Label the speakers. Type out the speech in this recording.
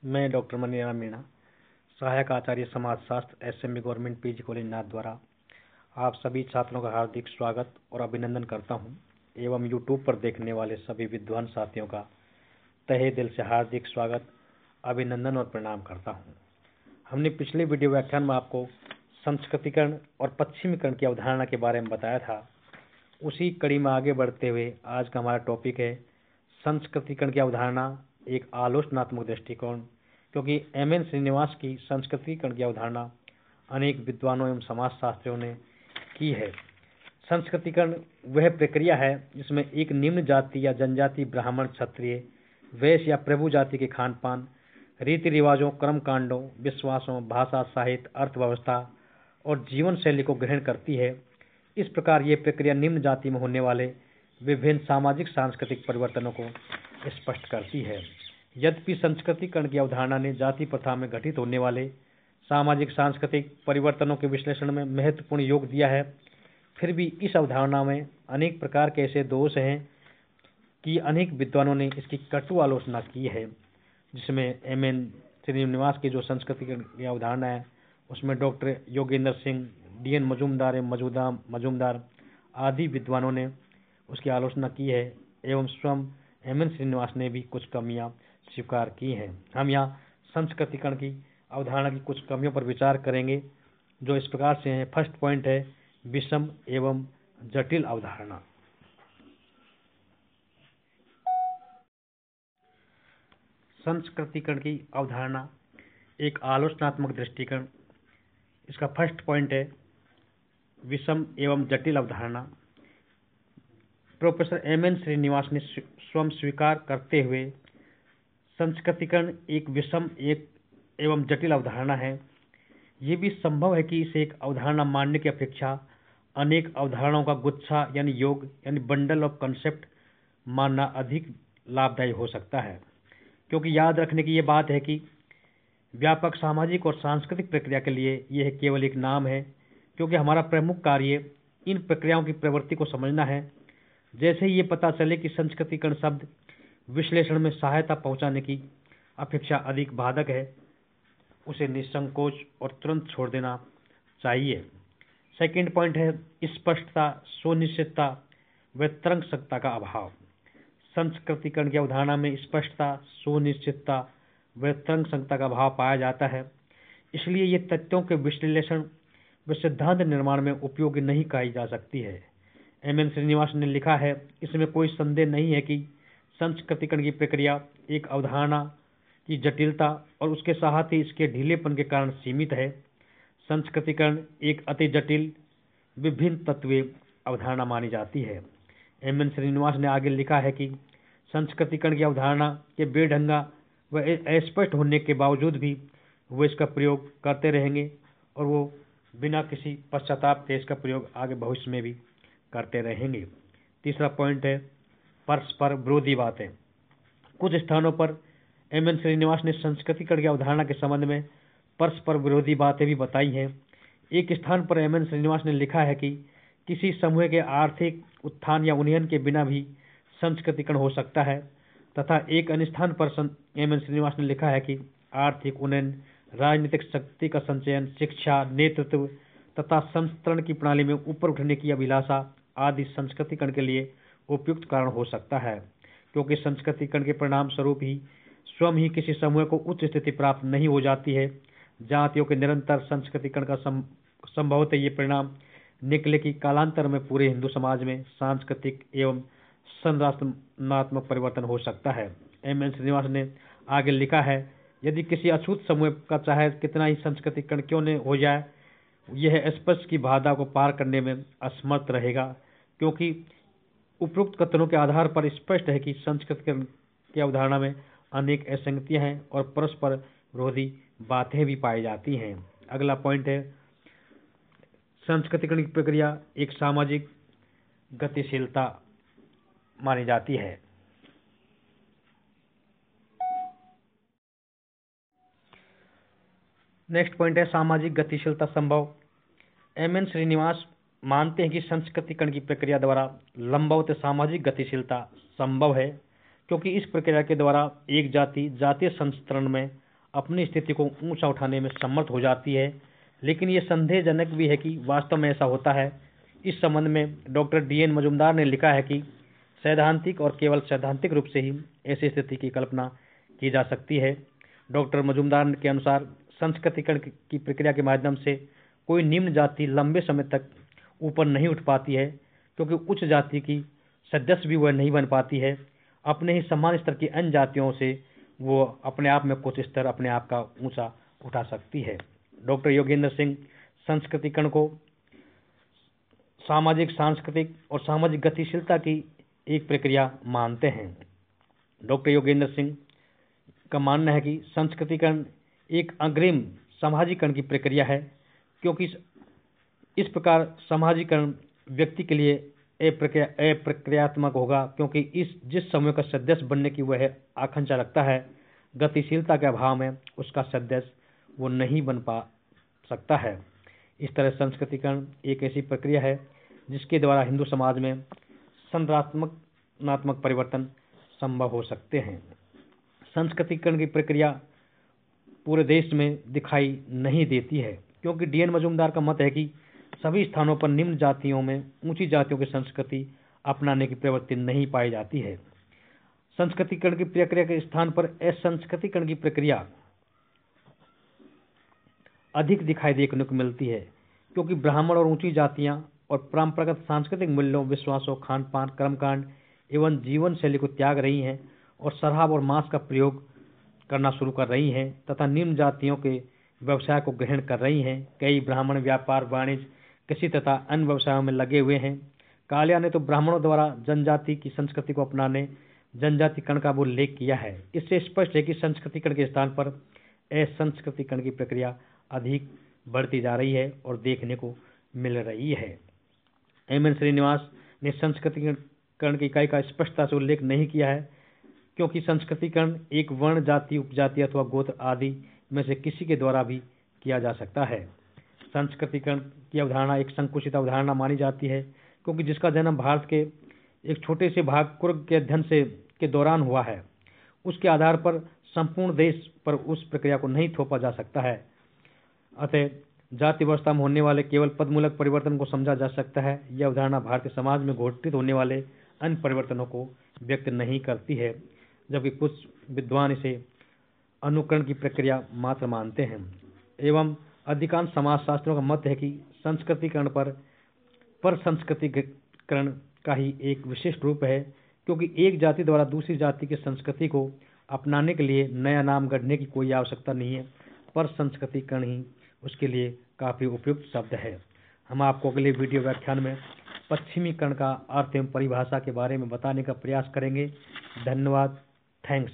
Speaker 1: मैं डॉक्टर मनीराम मीणा, सहायक आचार्य समाजशास्त्र, एसएमबी गवर्नमेंट पीजी कॉलेज नाथ द्वारा आप सभी छात्रों का हार्दिक स्वागत और अभिनंदन करता हूं एवं यूट्यूब पर देखने वाले सभी विद्वान साथियों का तहे दिल से हार्दिक स्वागत, अभिनंदन और प्रणाम करता हूं। हमने पिछले वीडियो व्याख्यान में आपको संस्कृतिकरण और पश्चिमीकरण की अवधारणा के बारे में बताया था। उसी कड़ी में आगे बढ़ते हुए आज का हमारा टॉपिक है संस्कृतिकरण की अवधारणा, एक आलोचनात्मक दृष्टिकोण। क्योंकि एम.एन. श्रीनिवास की संस्कृतिकरण की अवधारणा अनेक विद्वानों एवं समाजशास्त्रियों ने की है। संस्कृतिकरण वह प्रक्रिया है जिसमें एक निम्न जाति या जनजाति, ब्राह्मण, क्षत्रिय, वैश्य या प्रभु जाति के खान पान, रीति रिवाजों, कर्मकांडों, विश्वासों, भाषा, साहित्य, अर्थव्यवस्था और जीवन शैली को ग्रहण करती है। इस प्रकार ये प्रक्रिया निम्न जाति में होने वाले विभिन्न सामाजिक सांस्कृतिक परिवर्तनों को स्पष्ट करती है। यद्यपि संस्कृतिकरण की अवधारणा ने जाति प्रथा में घटित होने वाले सामाजिक सांस्कृतिक परिवर्तनों के विश्लेषण में महत्वपूर्ण योग दिया है, फिर भी इस अवधारणा में अनेक प्रकार के ऐसे दोष हैं कि अनेक विद्वानों ने इसकी कटु आलोचना की है। जिसमें एम.एन. श्रीनिवास की जो संस्कृतिकरण की अवधारणा है उसमें डॉक्टर योगेंद्र सिंह, डी.एन. मजूमदार एवं मजूमदार आदि विद्वानों ने उसकी आलोचना की है एवं स्वयं एम.एन. श्रीनिवास ने भी कुछ कमियां स्वीकार की हैं। हम यहाँ संस्कृतिकरण की अवधारणा की कुछ कमियों पर विचार करेंगे, जो इस प्रकार से हैं। फर्स्ट पॉइंट है विषम एवं जटिल अवधारणा। संस्कृतिकरण की अवधारणा एक आलोचनात्मक दृष्टिकोण। इसका फर्स्ट पॉइंट है विषम एवं जटिल अवधारणा। Professor M.N.. श्रीनिवास ने स्वयं स्वीकार करते हुए संस्कृतिकरण एक विषम एवं जटिल अवधारणा है। ये भी संभव है कि इसे एक अवधारणा मानने की अपेक्षा अनेक अवधारणाओं का गुच्छा यानी योग यानी बंडल ऑफ कंसेप्ट मानना अधिक लाभदायी हो सकता है। क्योंकि याद रखने की ये बात है कि व्यापक सामाजिक और सांस्कृतिक प्रक्रिया के लिए यह केवल एक नाम है, क्योंकि हमारा प्रमुख कार्य इन प्रक्रियाओं की प्रवृत्ति को समझना है। जैसे ही ये पता चले कि संस्कृतिकरण शब्द विश्लेषण में सहायता पहुंचाने की अपेक्षा अधिक बाधक है, उसे निसंकोच और तुरंत छोड़ देना चाहिए। सेकंड पॉइंट है स्पष्टता, सुनिश्चितता व तर्कसंगतता का अभाव। संस्कृतिकरण की अवधारणा में स्पष्टता, सुनिश्चितता व तर्कसंगतता का अभाव पाया जाता है। इसलिए ये तथ्यों के विश्लेषण व सिद्धांत निर्माण में उपयोगी नहीं कही जा सकती है। एम.एन. श्रीनिवास ने लिखा है, इसमें कोई संदेह नहीं है कि संस्कृतिकरण की प्रक्रिया एक अवधारणा की जटिलता और उसके साथ ही इसके ढीलेपन के कारण सीमित है। संस्कृतिकरण एक अति जटिल विभिन्न तत्वीय अवधारणा मानी जाती है। एम.एन. श्रीनिवास ने आगे लिखा है कि संस्कृतिकरण की अवधारणा के बेढंगा व अस्पष्ट होने के बावजूद भी वो इसका प्रयोग करते रहेंगे और वो बिना किसी पश्चाताप के इसका प्रयोग आगे भविष्य में भी करते रहेंगे। तीसरा पॉइंट है परस्पर विरोधी बातें। कुछ स्थानों पर एम.एन. श्रीनिवास ने संस्कृतिकरण की अवधारणा के संबंध में परस्पर विरोधी बातें भी बताई हैं। एक स्थान पर एम.एन. श्रीनिवास ने लिखा है कि किसी समूह के आर्थिक उत्थान या उन्नयन के बिना भी संस्कृतिकरण हो सकता है, तथा एक अन्य स्थान पर एम.एन. श्रीनिवास ने लिखा है कि आर्थिक उन्नयन, राजनीतिक शक्ति का संचयन, शिक्षा, नेतृत्व तथा संस्तरण की प्रणाली में ऊपर उठने की अभिलाषा आदि संस्कृतिकरण के लिए उपयुक्त कारण हो सकता है। क्योंकि संस्कृतिकरण के परिणाम स्वरूप ही स्वयं ही किसी समूह को उच्च स्थिति प्राप्त नहीं हो जाती है। जातियों के निरंतर संस्कृतिकरण का संभवतः ये परिणाम निकले कि कालांतर में पूरे हिंदू समाज में सांस्कृतिक एवं संरचनात्मक परिवर्तन हो सकता है। एम.एन. श्रीनिवास ने आगे लिखा है, यदि किसी अछूत समूह का चाहे कितना ही संस्कृतिकरण क्यों न हो जाए, यह स्पर्श की बाधा को पार करने में असमर्थ रहेगा। क्योंकि उपरोक्त कथनों के आधार पर स्पष्ट है कि संस्कृतिकरण की अवधारणा में अनेक असंगतियां हैं और परस्पर विरोधी बातें भी पाई जाती हैं। अगला पॉइंट है संस्कृतिकरण की प्रक्रिया एक सामाजिक गतिशीलता मानी जाती है। नेक्स्ट पॉइंट है सामाजिक गतिशीलता संभव। एम.एन. श्रीनिवास मानते हैं कि संस्कृतिकरण की प्रक्रिया द्वारा लंबवत सामाजिक गतिशीलता संभव है, क्योंकि इस प्रक्रिया के द्वारा एक जाति जातीय संस्तरण में अपनी स्थिति को ऊंचा उठाने में समर्थ हो जाती है, लेकिन ये संदेहजनक भी है कि वास्तव में ऐसा होता है। इस संबंध में डॉक्टर डी.एन. मजुमदार ने लिखा है कि सैद्धांतिक और केवल सैद्धांतिक रूप से ही ऐसी स्थिति की कल्पना की जा सकती है। डॉक्टर मजुमदार के अनुसार संस्कृतिकरण की प्रक्रिया के माध्यम से कोई निम्न जाति लंबे समय तक ऊपर नहीं उठ पाती है, क्योंकि उच्च जाति की सदस्य भी वह नहीं बन पाती है। अपने ही समान स्तर की अन्य जातियों से वो अपने आप में कुछ स्तर अपने आप का ऊंचा उठा सकती है। डॉक्टर योगेंद्र सिंह संस्कृतिकरण को सामाजिक, सांस्कृतिक और सामाजिक गतिशीलता की एक प्रक्रिया मानते हैं। डॉक्टर योगेंद्र सिंह का मानना है कि संस्कृतिकरण एक अग्रिम समाजीकरण की प्रक्रिया है, क्योंकि इस प्रकार समाजीकरण व्यक्ति के लिए अप्रक्रियात्मक होगा, क्योंकि जिस समूह का सदस्य बनने की वह आकांक्षा रखता है, गतिशीलता के अभाव में उसका सदस्य वो नहीं बन पा सकता है। इस तरह संस्कृतिकरण एक ऐसी प्रक्रिया है जिसके द्वारा हिंदू समाज में संरचनात्मक परिवर्तन संभव हो सकते हैं। संस्कृतिकरण की प्रक्रिया पूरे देश में दिखाई नहीं देती है, क्योंकि डी.एन. मजुमदार का मत है कि सभी स्थानों पर निम्न जातियों में ऊंची जातियों की संस्कृति अपनाने की प्रवृत्ति नहीं पाई जाती है। संस्कृतिकरण की प्रक्रिया के स्थान पर असंस्कृतिकरण की प्रक्रिया अधिक दिखाई देखने को मिलती है, क्योंकि ब्राह्मण और ऊंची जातियां और परंपरागत सांस्कृतिक मूल्यों, विश्वासों, खान पान, कर्मकांड एवं जीवन शैली को त्याग रही हैं और शराब और मांस का प्रयोग करना शुरू कर रही हैं तथा निम्न जातियों के व्यवसाय को ग्रहण कर रही हैं। कई ब्राह्मण व्यापार, वाणिज्य, कृषि तथा अन्य व्यवसायों में लगे हुए हैं। कालिया ने तो ब्राह्मणों द्वारा जनजाति की संस्कृति को अपनाने जनजातिकरण का उल्लेख किया है। इससे स्पष्ट है कि संस्कृतिकरण के स्थान पर असंस्कृतिकरण की प्रक्रिया अधिक बढ़ती जा रही है और देखने को मिल रही है। एम.एन. श्रीनिवास ने संस्कृतिकरण की इकाई का स्पष्टता से उल्लेख नहीं किया है, क्योंकि संस्कृतिकरण एक वर्ण, जाति, उपजाति अथवा गोत्र आदि में से किसी के द्वारा भी किया जा सकता है। संस्कृतिकरण की अवधारणा एक संकुचित अवधारणा मानी जाती है, क्योंकि जिसका जन्म भारत के एक छोटे से भाग कुर्ग के अध्ययन के दौरान हुआ है, उसके आधार पर संपूर्ण देश पर उस प्रक्रिया को नहीं थोपा जा सकता है। अतः जाति व्यवस्था में होने वाले केवल पदमूलक परिवर्तन को समझा जा सकता है। यह अवधारणा भारतीय समाज में घटित होने वाले अन्य परिवर्तनों को व्यक्त नहीं करती है, जबकि कुछ विद्वान इसे अनुकरण की प्रक्रिया मात्र मानते हैं। एवं अधिकांश समाजशास्त्रियों का मत है कि संस्कृतिकरण पर संस्कृतिकरण का ही एक विशिष्ट रूप है, क्योंकि एक जाति द्वारा दूसरी जाति की संस्कृति को अपनाने के लिए नया नाम गढ़ने की कोई आवश्यकता नहीं है, पर संस्कृतिकरण ही उसके लिए काफ़ी उपयुक्त शब्द है। हम आपको अगले वीडियो व्याख्यान में पश्चिमीकरण का अर्थ एवं परिभाषा के बारे में बताने का प्रयास करेंगे। धन्यवाद। थैंक्स।